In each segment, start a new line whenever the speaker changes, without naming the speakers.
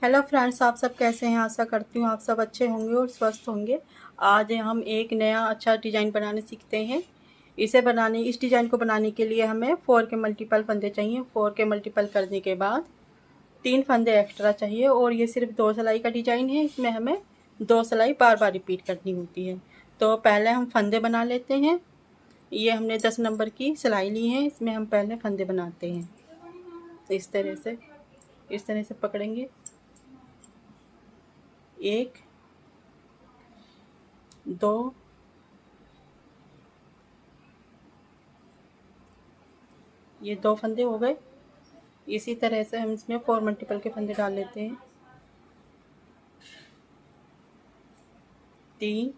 Hello friends, आप सब कैसे हैं। आशा करती हूँ आप सब अच्छे होंगे और स्वस्थ होंगे। आज हम एक नया अच्छा डिज़ाइन बनाने सीखते हैं। इस डिज़ाइन को बनाने के लिए हमें 4 के मल्टीपल फंदे चाहिए। 4 के मल्टीपल करने के बाद 3 फंदे एक्स्ट्रा चाहिए और ये सिर्फ 2 सिलाई का डिज़ाइन है। इसमें हमें 2 सिलाई बार बार रिपीट करनी होती है। तो पहले हम फंदे बना लेते हैं। ये हमने 10 नंबर की सिलाई ली है, इसमें हम पहले फंदे बनाते हैं। तो इस तरह से पकड़ेंगे। 1 2 ये 2 फंदे हो गए। इसी तरह से हम इसमें 4 मल्टीपल के फंदे डाल लेते हैं। 3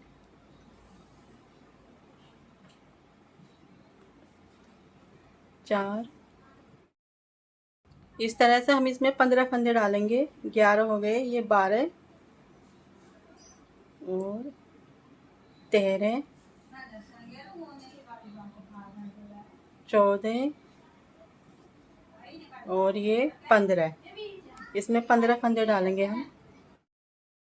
4 इस तरह से हम इसमें 15 फंदे डालेंगे। 11 हो गए, ये 12 और 13 14 और ये 15। इसमें 15 फंदे डालेंगे हम।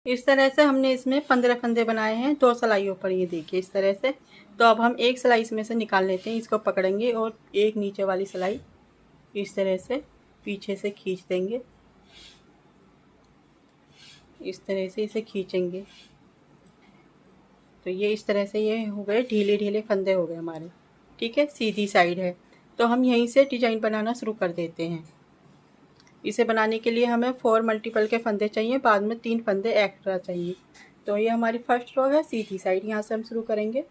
इस तरह से हमने इसमें 15 फंदे बनाए हैं 2 सिलाइयों पर। ये देखिए इस तरह से। तो अब हम एक सिलाई इसमें से निकाल लेते हैं। इसको पकड़ेंगे और एक नीचे वाली सिलाई इस तरह से पीछे से खींच देंगे। इस तरह से इसे खींचेंगे तो ये इस तरह से ये हो गए, ढीले ढीले फंदे हो गए हमारे। ठीक है, सीधी साइड है। तो हम यहीं से डिजाइन बनाना शुरू कर देते हैं। इसे बनाने के लिए हमें 4 मल्टीपल के फंदे चाहिए, बाद में 3 फंदे एक्स्ट्रा चाहिए। तो ये हमारी फर्स्ट रो है, सीधी साइड। यहाँ से हम शुरू करेंगे।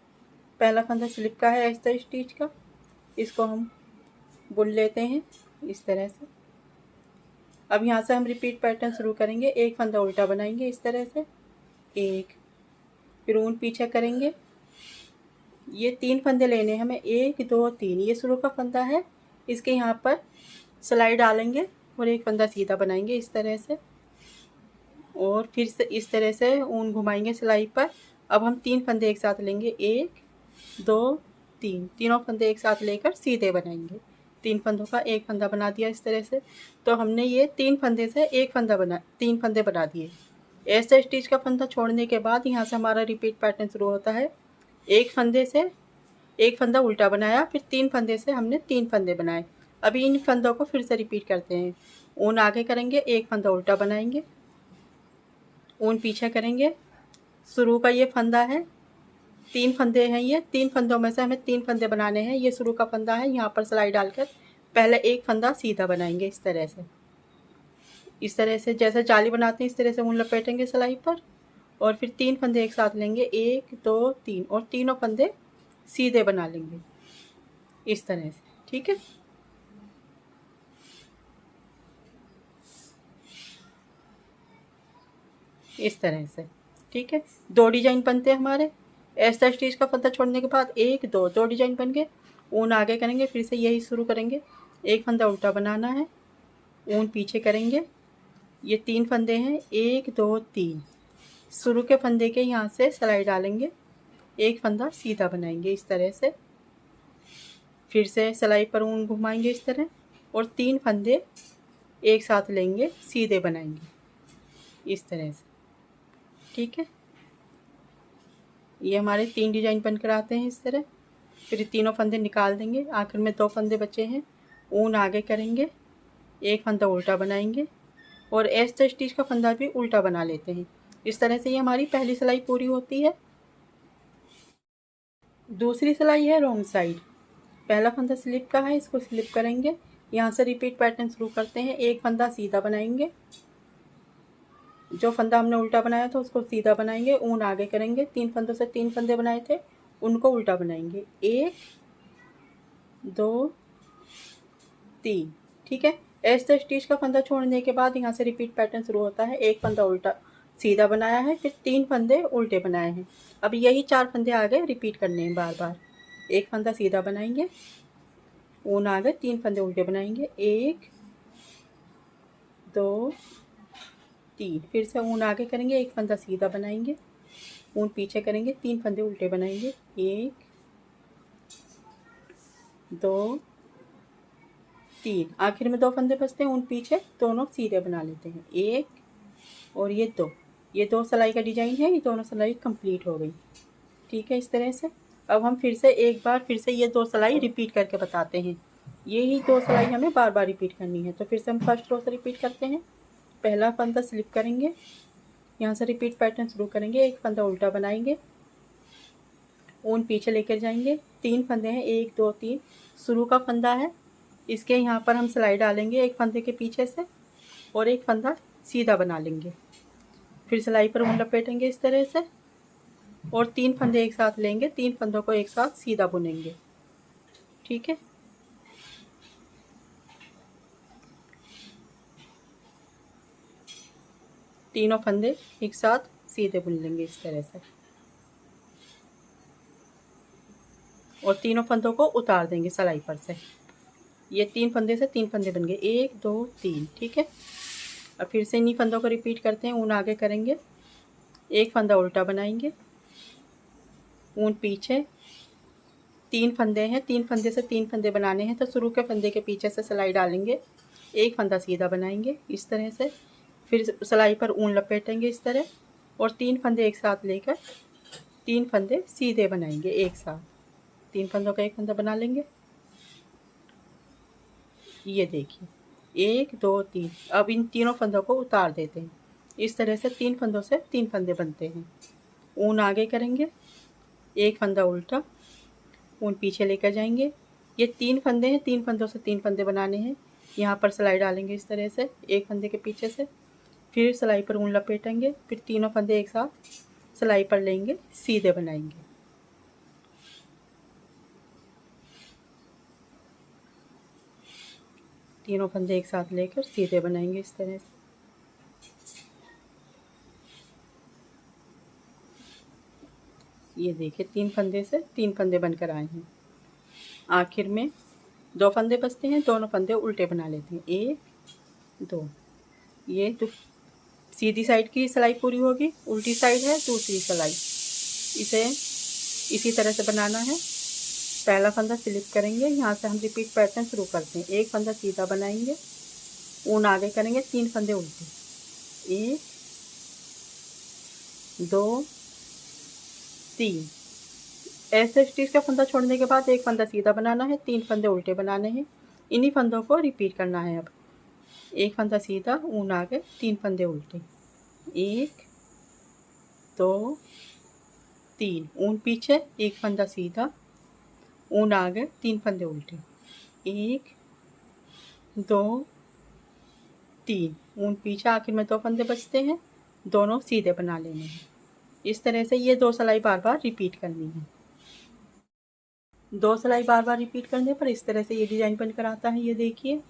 पहला फंदा स्लिप का है, ऐसा स्टिच का। इसको हम बुन लेते हैं इस तरह से। अब यहाँ से हम रिपीट पैटर्न शुरू करेंगे। एक फंदा उल्टा बनाएंगे इस तरह से, एक, फिर ऊन पीछे करेंगे। ये 3 फंदे लेने हैं हमें, 1 2 3। ये शुरू का फंदा है, इसके यहाँ पर सिलाई डालेंगे और एक फंदा सीधा बनाएंगे इस तरह से। और फिर से इस तरह से ऊन घुमाएंगे सिलाई पर। अब हम 3 फंदे एक साथ लेंगे, 1 2 3। तीनों फंदे एक साथ लेकर सीधे बनाएंगे। 3 फंदों का एक फंदा बना दिया इस तरह से। तो हमने ये 3 फंदे से एक फंदा बना 3 फंदे बना दिए। ऐसे स्टिच का फंदा छोड़ने के बाद यहाँ से हमारा रिपीट पैटर्न शुरू होता है। एक फंदे से एक फंदा उल्टा बनाया, फिर 3 फंदे से हमने 3 फंदे बनाए। अभी इन फंदों को फिर से रिपीट करते हैं। ऊन आगे करेंगे, एक फंदा उल्टा बनाएंगे, ऊन पीछे करेंगे। शुरू का ये फंदा है, 3 फंदे हैं। ये 3 फंदों में से हमें 3 फंदे बनाने हैं। ये शुरू का फंदा है, यहाँ पर सिलाई डालकर पहले एक फंदा सीधा बनाएंगे इस तरह से। इस तरह से जैसे जाली बनाते हैं इस तरह से ऊन लपेटेंगे सिलाई पर। और फिर 3 फंदे एक साथ लेंगे, 1 2 3, और तीनों फंदे सीधे बना लेंगे इस तरह से। ठीक है, इस तरह से। ठीक है, 2 डिजाइन बनते हैं हमारे। ऐसा स्टिच का फंदा छोड़ने के बाद 1 2 2 डिजाइन बन गए। ऊन आगे करेंगे, फिर से यही शुरू करेंगे। एक फंदा उल्टा बनाना है, ऊन पीछे करेंगे। ये 3 फंदे हैं, 1 2 3। शुरू के फंदे के यहाँ से सिलाई डालेंगे, एक फंदा सीधा बनाएंगे इस तरह से। फिर से सिलाई पर ऊन घुमाएंगे इस तरह, और 3 फंदे एक साथ लेंगे, सीधे बनाएंगे इस तरह से। ठीक है, ये हमारे 3 डिजाइन बनकर आते हैं इस तरह। फिर तीनों फंदे निकाल देंगे, आखिर में 2 फंदे बचे हैं। ऊन आगे करेंगे, एक फंदा उल्टा बनाएंगे, और ऐसे स्टिच का फंदा भी उल्टा बना लेते हैं। इस तरह से ये हमारी पहली सिलाई पूरी होती है। दूसरी सिलाई है रॉन्ग साइड। पहला फंदा स्लिप का है, इसको स्लिप करेंगे। यहाँ से रिपीट पैटर्न शुरू करते हैं। एक फंदा सीधा बनाएंगे, जो फंदा हमने उल्टा बनाया था उसको सीधा बनाएंगे। ऊन आगे करेंगे, 3 फंदों से 3 फंदे बनाए थे उनको उल्टा बनाएंगे, 1 2 3। ठीक है, ऐसे स्टिच का फंदा छोड़ने के बाद यहाँ से रिपीट पैटर्न शुरू होता है। एक फंदा उल्टा सीधा बनाया है, फिर 3 फंदे उल्टे बनाए हैं। अब यही 4 फंदे आगे रिपीट करने हैं बार बार। एक फंदा सीधा बनाएंगे, ऊन आगे, 3 फंदे उल्टे बनाएंगे, 1 2 3। फिर से ऊन आगे करेंगे, एक फंदा सीधा बनाएंगे, ऊन पीछे करेंगे, 3 फंदे उल्टे बनाएंगे, 1 2 3। आखिर में 2 फंदे बचते हैं, ऊन पीछे, दोनों सीधे बना लेते हैं, 1 और ये दो सिलाई का डिज़ाइन है, ये दोनों सिलाई कंप्लीट हो गई। ठीक है, इस तरह से। अब हम फिर से एक बार फिर से ये 2 सिलाई रिपीट करके बताते हैं। यही 2 सिलाई हमें बार बार रिपीट करनी है। तो फिर से हम फर्स्ट रो से रिपीट करते हैं। पहला फंदा स्लिप करेंगे, यहाँ से रिपीट पैटर्न शुरू करेंगे। एक फंदा उल्टा बनाएंगे, ऊन पीछे लेकर जाएंगे। 3 फंदे हैं, 1 2 3 शुरू का फंदा है, इसके यहाँ पर हम सिलाई डालेंगे एक फंदे के पीछे से और एक फंदा सीधा बना लेंगे। फिर सिलाई पर ऊन लपेटेंगे इस तरह से और 3 फंदे एक साथ लेंगे। 3 फंदों को एक साथ सीधा बुनेंगे। ठीक है, तीनों फंदे एक साथ सीधे बुन लेंगे इस तरह से और तीनों फंदों को उतार देंगे सिलाई पर से। ये 3 फंदे से 3 फंदे बन गए, 1 2 3। ठीक है, अब फिर से इन्हीं फंदों को रिपीट करते हैं। ऊन आगे करेंगे, एक फंदा उल्टा बनाएंगे, ऊन पीछे। 3 फंदे हैं, 3 फंदे से 3 फंदे बनाने हैं, तो शुरू के फंदे के पीछे से सिलाई डालेंगे, एक फंदा सीधा बनाएंगे इस तरह से। फिर सिलाई पर ऊन लपेटेंगे इस तरह और 3 फंदे एक साथ लेकर 3 फंदे सीधे बनाएंगे एक साथ। 3 फंदों का एक फंदा बना लेंगे। ये देखिए, 1 2 3। अब इन तीनों फंदों को उतार देते हैं इस तरह से। 3 फंदों से 3 फंदे बनते हैं। ऊन आगे करेंगे, एक फंदा उल्टा, ऊन पीछे लेकर जाएंगे। ये 3 फंदे हैं, 3 फंदों से 3 फंदे बनाने हैं। यहाँ पर सिलाई डालेंगे इस तरह से एक फंदे के पीछे से। फिर सिलाई पर ऊन लपेटेंगे, फिर तीनों फंदे एक साथ सिलाई पर लेंगे, सीधे बनाएंगे। तीनों फंदे एक साथ लेकर सीधे बनाएंगे इस तरह से। ये देखिए, 3 फंदे से 3 फंदे बनकर आए हैं। आखिर में 2 फंदे बचते हैं, दोनों फंदे उल्टे बना लेते हैं, 1 2। ये तो सीधी साइड की सिलाई पूरी होगी, उल्टी साइड है दूसरी सिलाई। इसे इसी तरह से बनाना है। पहला फंदा स्लिप करेंगे, यहाँ से हम रिपीट पैटर्न शुरू करते हैं। एक फंदा सीधा बनाएंगे, ऊन आगे करेंगे, 3 फंदे उल्टे, 1 2 3। ऐसे स्टिच का फंदा छोड़ने के बाद एक फंदा सीधा बनाना है, 3 फंदे उल्टे बनाने हैं। इन्हीं फंदों को रिपीट करना है। अब एक फंदा सीधा, ऊन आगे, 3 फंदे उल्टे, 1 2 3। ऊन पीछे, एक फंदा सीधा, ऊन आगे, 3 फंदे उल्टे, 1 2 3। ऊन पीछे, आखिर में 2 फंदे बचते हैं, दोनों सीधे बना लेने हैं। इस तरह से ये 2 सिलाई बार बार रिपीट करनी है। 2 सिलाई बार बार रिपीट करने पर इस तरह से ये डिजाइन बनकर आता है। ये देखिए,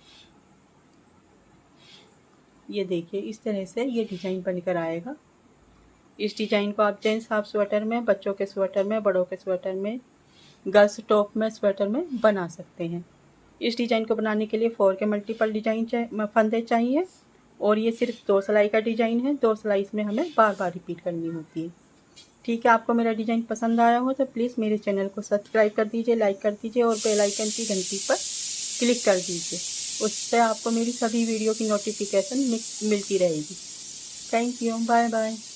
ये देखिए, इस तरह से ये डिजाइन बनकर आएगा। इस डिजाइन को आप जेंट्स हाफ स्वेटर में, बच्चों के स्वेटर में, बड़ों के स्वेटर में, गर्ल्स टॉप में, स्वेटर में बना सकते हैं। इस डिजाइन को बनाने के लिए 4 के मल्टीपल डिजाइन फंदे चाहिए और ये सिर्फ 2 सिलाई का डिजाइन है। 2 सिलाई इसमें हमें बार बार रिपीट करनी होती है। ठीक है, आपको मेरा डिजाइन पसंद आया हो तो प्लीज़ मेरे चैनल को सब्सक्राइब कर दीजिए, लाइक कर दीजिए और बेल आइकन की घंटी पर क्लिक कर दीजिए। उससे आपको मेरी सभी वीडियो की नोटिफिकेशन मिलती रहेगी। Thank you, bye bye.